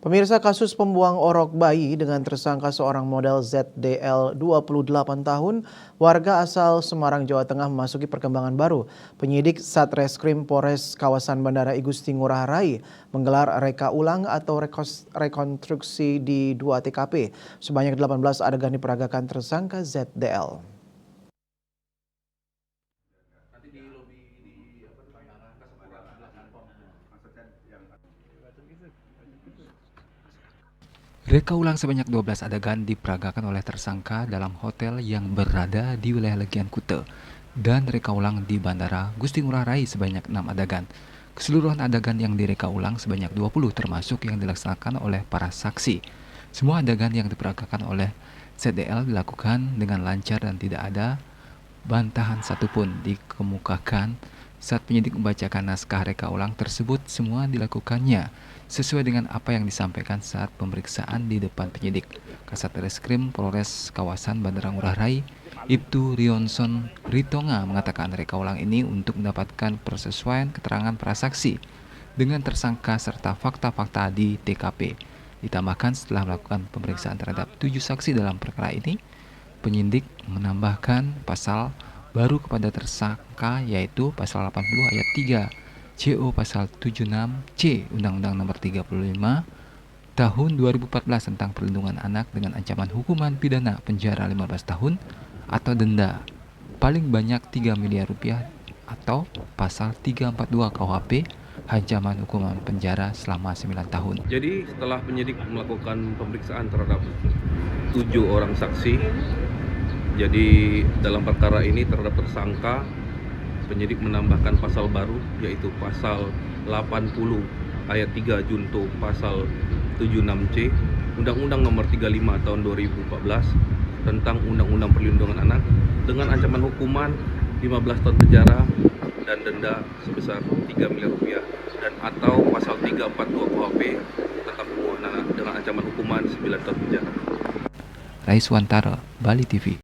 Pemirsa, kasus pembuang orok bayi dengan tersangka seorang model ZDL 28 tahun, warga asal Semarang, Jawa Tengah memasuki perkembangan baru. Penyidik Satreskrim Polres kawasan Bandara Igusti Ngurah Rai menggelar reka ulang atau rekonstruksi di 2 TKP. Sebanyak 18 adegan diperagakan tersangka ZDL. Reka ulang sebanyak 12 adegan diperagakan oleh tersangka dalam hotel yang berada di wilayah Legian Kute dan reka ulang di Bandara Gusti Ngurah Rai sebanyak 6 adegan. Keseluruhan adegan yang direka ulang sebanyak 20 termasuk yang dilaksanakan oleh para saksi. Semua adegan yang diperagakan oleh ZDL dilakukan dengan lancar dan tidak ada bantahan satupun dikemukakan saat penyidik membacakan naskah reka ulang tersebut. Semua dilakukannya sesuai dengan apa yang disampaikan saat pemeriksaan di depan penyidik. Kasat Reskrim Polres kawasan Bandara Ngurah Rai, Ibtu Rionson Ritonga mengatakan reka ulang ini untuk mendapatkan persesuaian keterangan para saksi dengan tersangka serta fakta-fakta di TKP. Ditambahkan setelah melakukan pemeriksaan terhadap 7 saksi dalam perkara ini, penyidik menambahkan pasal baru kepada tersangka yaitu pasal 80 ayat 3 CO pasal 76C Undang-Undang Nomor 35 Tahun 2014 tentang Perlindungan Anak dengan ancaman hukuman pidana penjara 15 tahun atau denda paling banyak 3 miliar rupiah atau pasal 342 KUHP ancaman hukuman penjara selama 9 tahun. Jadi setelah penyidik melakukan pemeriksaan terhadap 7 orang saksi, jadi dalam perkara ini terhadap tersangka, penyidik menambahkan pasal baru yaitu pasal 80 ayat 3 junto pasal 76C Undang-Undang Nomor 35 Tahun 2014 tentang Undang-Undang Perlindungan Anak dengan ancaman hukuman 15 tahun penjara dan denda sebesar 3 miliar rupiah dan atau pasal 342 KUHP tentang pembunuhan anak dengan ancaman hukuman 9 tahun penjara. Raiswantara, Bali TV.